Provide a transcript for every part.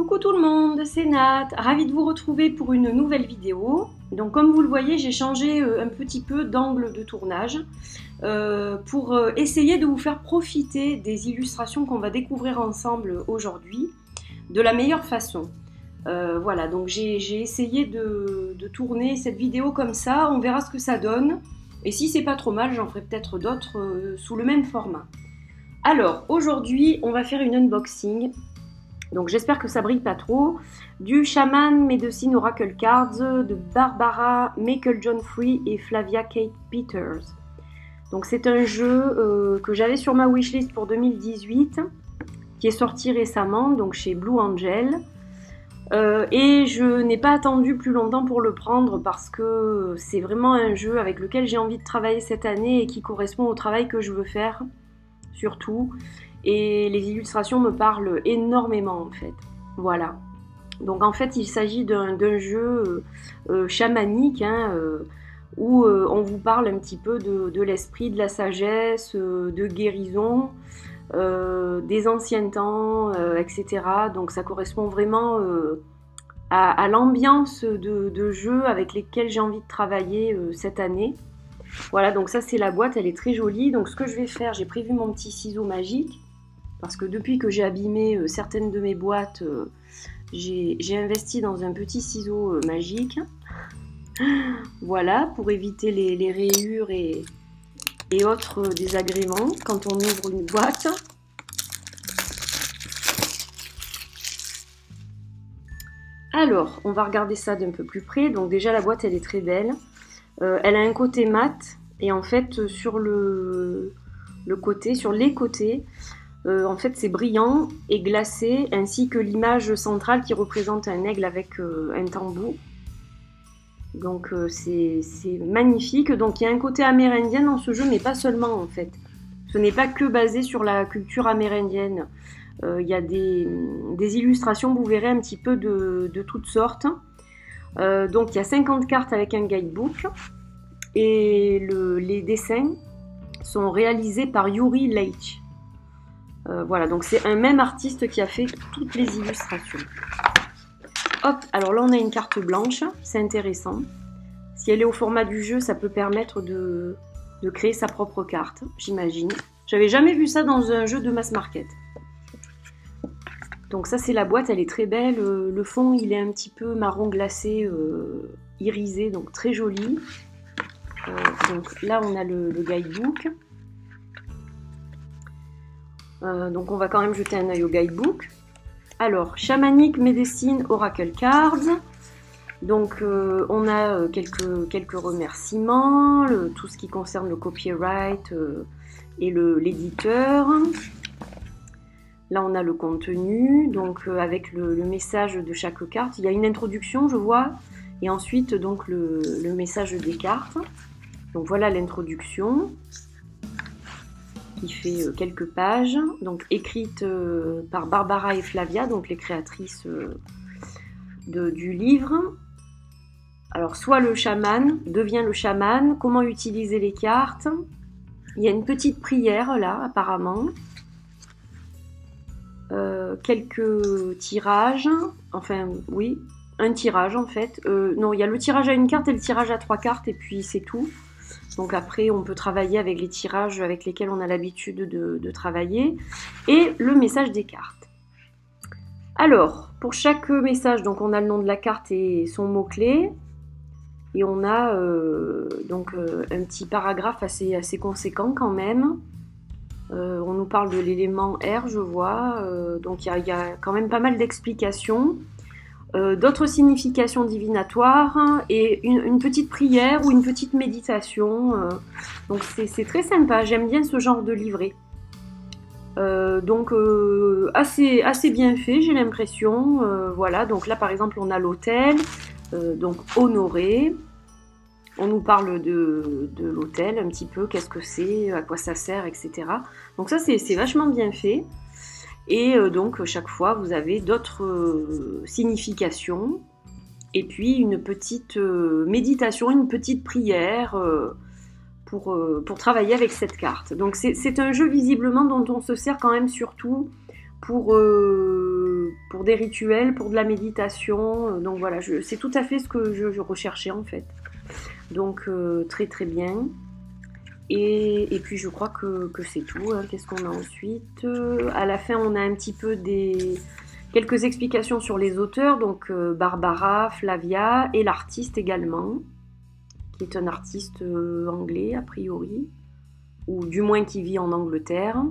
Coucou tout le monde, c'est Nat, ravie de vous retrouver pour une nouvelle vidéo. Donc comme vous le voyez, j'ai changé un petit peu d'angle de tournage pour essayer de vous faire profiter des illustrations qu'on va découvrir ensemble aujourd'hui de la meilleure façon. Voilà, donc j'ai essayé de tourner cette vidéo comme ça, on verra ce que ça donne. Et si c'est pas trop mal, j'en ferai peut-être d'autres sous le même format. Alors, aujourd'hui, on va faire une unboxing. Donc j'espère que ça brille pas trop. Du Shaman Medicine Oracle Cards de Barbara Meikle-John-Free et Flavia Kate Peters. Donc c'est un jeu que j'avais sur ma wishlist pour 2018, qui est sorti récemment, donc chez Blue Angel. Et je n'ai pas attendu plus longtemps pour le prendre parce que c'est vraiment un jeu avec lequel j'ai envie de travailler cette année et qui correspond au travail que je veux faire, surtout. Et les illustrations me parlent énormément en fait. Voilà. Donc en fait il s'agit d'un jeu chamanique où on vous parle un petit peu de l'esprit, de la sagesse, de guérison, des anciens temps, etc. Donc ça correspond vraiment à l'ambiance de jeu avec lesquels j'ai envie de travailler cette année. Voilà, donc ça c'est la boîte, elle est très jolie. Donc ce que je vais faire, j'ai prévu mon petit ciseau magique. Parce que depuis que j'ai abîmé certaines de mes boîtes, j'ai investi dans un petit ciseau magique. Voilà, pour éviter les rayures et autres désagréments quand on ouvre une boîte. Alors, on va regarder ça d'un peu plus près. Donc déjà, la boîte, elle est très belle. Elle a un côté mat. Et en fait, sur le côté, sur les côtés, en fait c'est brillant et glacé, ainsi que l'image centrale qui représente un aigle avec un tambour. Donc c'est magnifique. Donc il y a un côté amérindien dans ce jeu, mais pas seulement en fait. Ce n'est pas que basé sur la culture amérindienne. Il y a des illustrations, vous verrez, un petit peu de toutes sortes. Donc il y a 50 cartes avec un guidebook. Et les dessins sont réalisés par Yuri Leitch. Voilà, donc c'est un même artiste qui a fait toutes les illustrations. Hop, alors là on a une carte blanche, c'est intéressant. Si elle est au format du jeu, ça peut permettre de créer sa propre carte, j'imagine. J'avais jamais vu ça dans un jeu de mass market. Donc ça c'est la boîte, elle est très belle. Le fond il est un petit peu marron glacé, irisé, donc très joli. Donc là on a le guidebook. Donc on va quand même jeter un œil au guidebook. Alors, Shamanic Medicine Oracle Cards. Donc on a quelques remerciements, tout ce qui concerne le copyright et l'éditeur. Là on a le contenu, donc avec le message de chaque carte. Il y a une introduction, je vois, et ensuite donc le message des cartes. Donc voilà l'introduction, qui fait quelques pages, donc écrite par Barbara et Flavia, donc les créatrices du livre. Alors soit le chaman devient le chaman, comment utiliser les cartes. Il y a une petite prière là apparemment, quelques tirages, enfin oui, un tirage en fait. Non, il y a le tirage à une carte et le tirage à 3 cartes et puis c'est tout. Donc après, on peut travailler avec les tirages avec lesquels on a l'habitude de travailler. Et le message des cartes. Alors, pour chaque message, donc on a le nom de la carte et son mot-clé. Et on a donc un petit paragraphe assez conséquent quand même. On nous parle de l'élément R, je vois. Donc il y a quand même pas mal d'explications. D'autres significations divinatoires et une petite prière ou une petite méditation. Donc c'est très sympa, j'aime bien ce genre de livret. Donc assez bien fait, j'ai l'impression. Voilà, donc là par exemple on a l'autel, donc honoré. On nous parle de l'autel un petit peu, qu'est-ce que c'est, à quoi ça sert, etc. Donc ça c'est vachement bien fait. Et donc chaque fois vous avez d'autres significations et puis une petite méditation, une petite prière pour travailler avec cette carte. Donc c'est un jeu visiblement dont on se sert quand même surtout pour pour des rituels, pour de la méditation. Donc voilà, c'est tout à fait ce que je recherchais en fait. Donc très très bien. Et puis je crois que c'est tout. Hein. Qu'est-ce qu'on a ensuite? À la fin, on a un petit peu quelques explications sur les auteurs. Donc Barbara, Flavia et l'artiste également, qui est un artiste anglais a priori, ou du moins qui vit en Angleterre.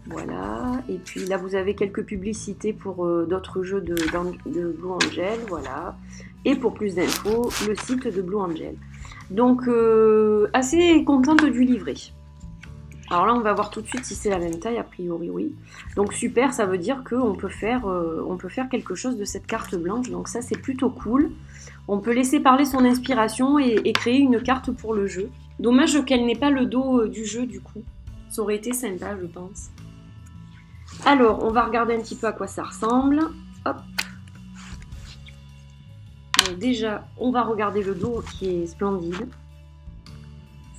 Voilà, et puis là vous avez quelques publicités pour d'autres jeux de Blue Angel, voilà. Et pour plus d'infos, le site de Blue Angel. Donc assez contente du livret. Alors là on va voir tout de suite si c'est la même taille, a priori oui. Donc super, ça veut dire qu'on peut faire quelque chose de cette carte blanche, donc ça c'est plutôt cool. On peut laisser parler son inspiration et créer une carte pour le jeu. Dommage qu'elle n'ait pas le dos du jeu du coup. Ça aurait été sympa je pense. Alors, on va regarder un petit peu à quoi ça ressemble. Hop. Donc déjà, on va regarder le dos qui est splendide.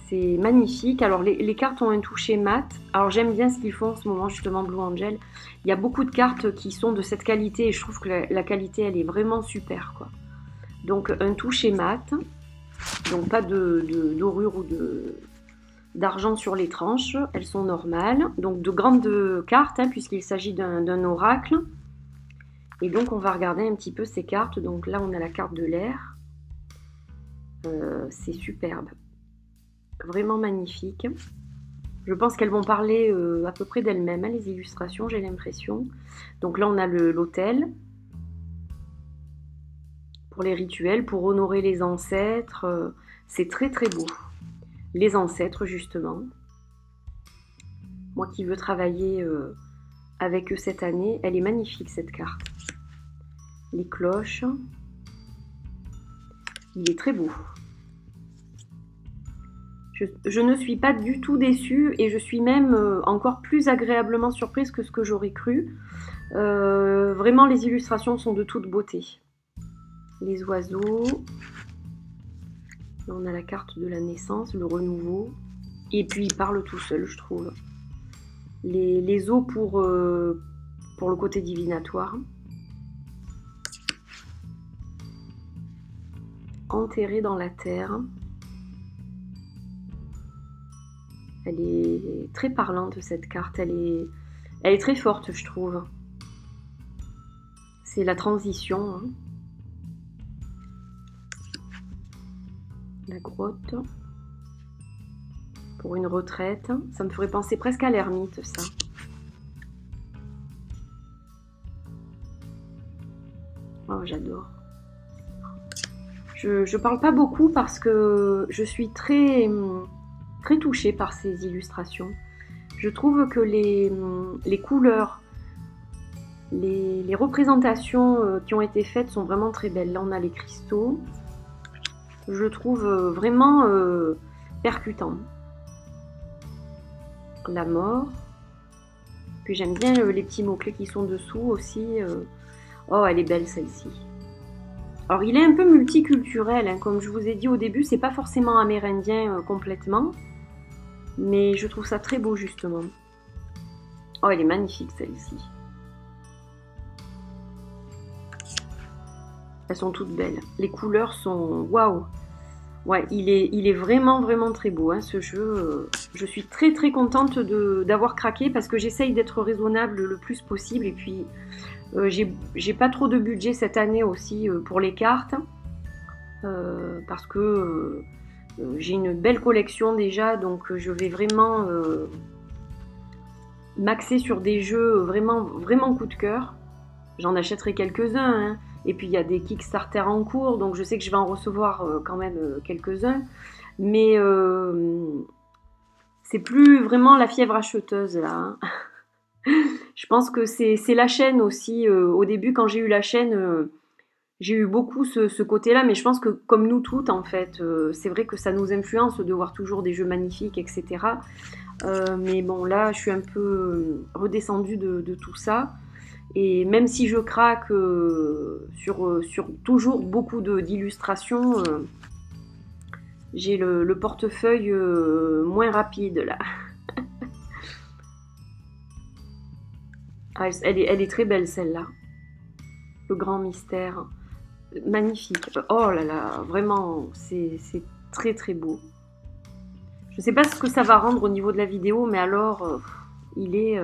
C'est magnifique. Alors, les cartes ont un toucher mat. Alors, j'aime bien ce qu'ils font en ce moment, justement, Blue Angel. Il y a beaucoup de cartes qui sont de cette qualité et je trouve que la qualité, elle est vraiment super, quoi. Donc, un toucher mat. Donc, pas dorure ou d'argent sur les tranches, elles sont normales, donc de grandes cartes hein, puisqu'il s'agit d'un oracle. Et donc on va regarder un petit peu ces cartes. Donc là on a la carte de l'air, c'est superbe, vraiment magnifique. Je pense qu'elles vont parler à peu près d'elles-mêmes, hein, les illustrations, j'ai l'impression. Donc là on a l'autel pour les rituels, pour honorer les ancêtres, c'est très très beau. Les ancêtres justement. Moi qui veux travailler avec eux cette année, elle est magnifique cette carte. Les cloches. Il est très beau. Je ne suis pas du tout déçue et je suis même encore plus agréablement surprise que ce que j'aurais cru. Vraiment les illustrations sont de toute beauté. Les oiseaux. Là, on a la carte de la naissance, le renouveau. Et puis, il parle tout seul, je trouve. Les os pour le côté divinatoire. Enterré dans la terre. Elle est très parlante, cette carte. Elle est très forte, je trouve. C'est la transition, hein. La grotte pour une retraite, ça me ferait penser presque à l'ermite ça. Oh j'adore. Je parle pas beaucoup parce que je suis très touchée par ces illustrations. Je trouve que les couleurs, les représentations qui ont été faites sont vraiment très belles. Là on a les cristaux. Je trouve vraiment percutant. La mort. Puis j'aime bien les petits mots-clés qui sont dessous aussi. Oh, elle est belle celle-ci. Alors il est un peu multiculturel, hein, comme je vous ai dit au début, c'est pas forcément amérindien complètement. Mais je trouve ça très beau justement. Oh, elle est magnifique celle-ci. Elles sont toutes belles. Les couleurs sont... Waouh! Ouais, il est vraiment, vraiment très beau, hein, ce jeu. Je suis très, très contente d'avoir craqué parce que j'essaye d'être raisonnable le plus possible. Et puis, j'ai pas trop de budget cette année aussi pour les cartes. Parce que j'ai une belle collection déjà. Donc, je vais vraiment m'axer sur des jeux vraiment, vraiment coup de cœur. J'en achèterai quelques-uns, hein. Et puis il y a des Kickstarter en cours, donc je sais que je vais en recevoir quand même quelques-uns. Mais c'est plus vraiment la fièvre acheteuse là. Hein. Je pense que c'est la chaîne aussi. Au début, quand j'ai eu la chaîne, j'ai eu beaucoup ce côté-là. Mais je pense que comme nous toutes, en fait, c'est vrai que ça nous influence de voir toujours des jeux magnifiques, etc. Mais bon, là, je suis un peu redescendue de tout ça. Et même si je craque sur toujours beaucoup d'illustrations, j'ai le portefeuille moins rapide là. Ah, elle est très belle celle-là. Le grand mystère. Magnifique. Oh là là, vraiment, c'est très très beau. Je ne sais pas ce que ça va rendre au niveau de la vidéo, mais alors, il est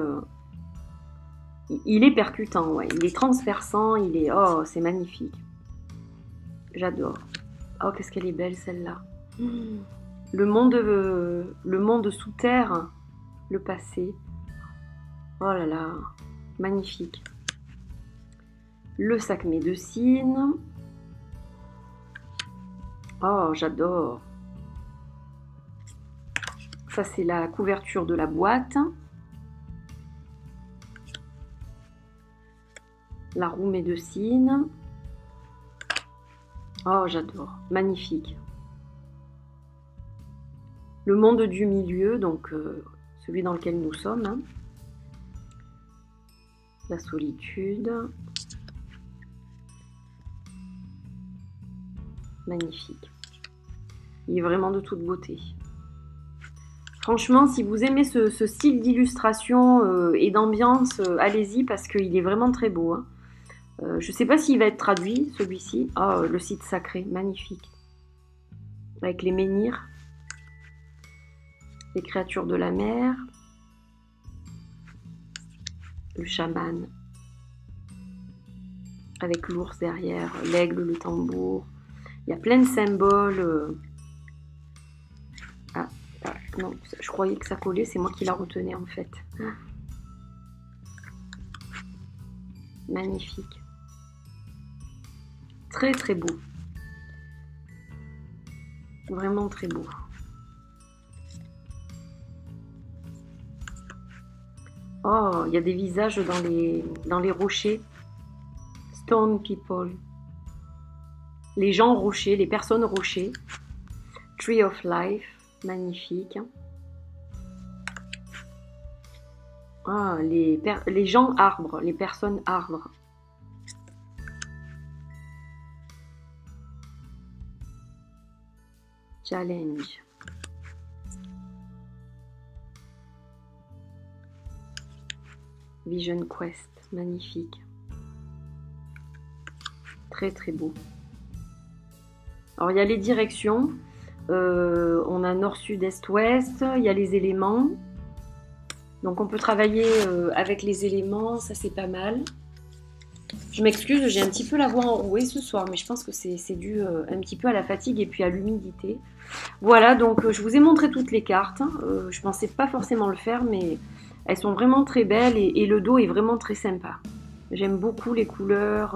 percutant, ouais. Il est transperçant, oh, c'est magnifique. J'adore. Oh, qu'est-ce qu'elle est belle celle-là. Le monde sous terre, le passé. Oh là là, magnifique. Le sac médecine. Oh, j'adore. Ça, c'est la couverture de la boîte. La roue médecine. Oh, j'adore. Magnifique. Le monde du milieu, donc celui dans lequel nous sommes. Hein. La solitude. Magnifique. Il est vraiment de toute beauté. Franchement, si vous aimez ce style d'illustration et d'ambiance, allez-y parce qu'il est vraiment très beau. Hein. Je ne sais pas s'il va être traduit, celui-ci. Oh, le site sacré, magnifique. Avec les menhirs. Les créatures de la mer. Le chaman. Avec l'ours derrière, l'aigle, le tambour. Il y a plein de symboles. Ah, non, je croyais que ça collait, c'est moi qui la retenais en fait. Magnifique. Très très beau. Vraiment très beau. Oh, il y a des visages dans les rochers. Stone people. Les gens rochers, les personnes rochers. Tree of life. Magnifique. Ah, les gens arbres, les personnes arbres. Challenge. Vision Quest, magnifique. Très très beau. Alors il y a les directions. On a nord, sud, est, ouest. Il y a les éléments. Donc on peut travailler avec les éléments, ça c'est pas mal. Je m'excuse, j'ai un petit peu la voix enrouée ce soir, mais je pense que c'est dû un petit peu à la fatigue et puis à l'humidité. Voilà, donc je vous ai montré toutes les cartes. Je pensais pas forcément le faire, mais elles sont vraiment très belles et le dos est vraiment très sympa. J'aime beaucoup les couleurs.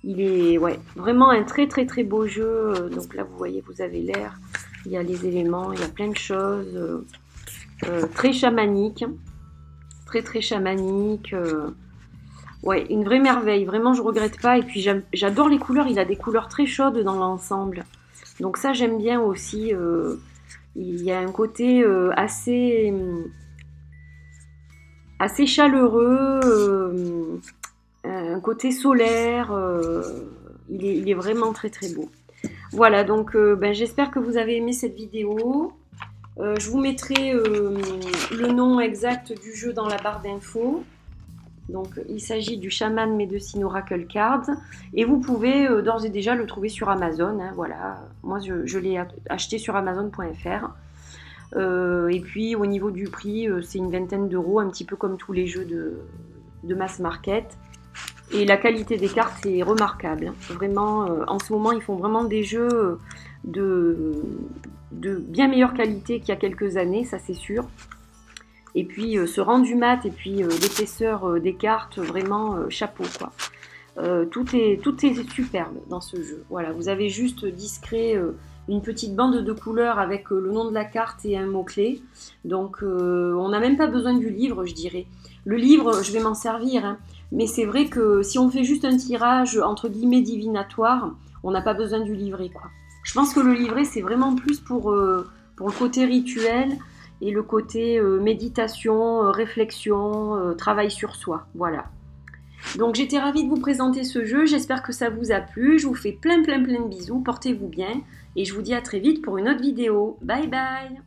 Il est vraiment un très très très beau jeu. Donc là, vous voyez, vous avez l'air. Il y a les éléments, il y a plein de choses. Très chamanique. Très très chamanique. Ouais, une vraie merveille. Vraiment, je regrette pas. Et puis, j'adore les couleurs. Il a des couleurs très chaudes dans l'ensemble. Donc ça, j'aime bien aussi. Il y a un côté assez chaleureux. Un côté solaire. Il est vraiment très très beau. Voilà, donc j'espère que vous avez aimé cette vidéo. Je vous mettrai le nom exact du jeu dans la barre d'infos. Donc il s'agit du Shaman Medicine Oracle Cards. Et vous pouvez d'ores et déjà le trouver sur Amazon. Hein, voilà, moi je l'ai acheté sur Amazon.fr. Et puis au niveau du prix, c'est une vingtaine d'euros, un petit peu comme tous les jeux de mass market. Et la qualité des cartes est remarquable. Vraiment, en ce moment, ils font vraiment des jeux de bien meilleure qualité qu'il y a quelques années, ça c'est sûr. Et puis ce rendu mat et puis l'épaisseur des cartes, vraiment chapeau quoi. Tout est superbe dans ce jeu. Voilà, vous avez juste discret une petite bande de couleurs avec le nom de la carte et un mot-clé. Donc on n'a même pas besoin du livre, je dirais. Le livre, je vais m'en servir, hein. Mais c'est vrai que si on fait juste un tirage entre guillemets divinatoire, on n'a pas besoin du livret quoi. Je pense que le livret c'est vraiment plus pour le côté rituel et le côté méditation, réflexion, travail sur soi, voilà. Donc j'étais ravie de vous présenter ce jeu, j'espère que ça vous a plu, je vous fais plein de bisous, portez-vous bien et je vous dis à très vite pour une autre vidéo. Bye bye.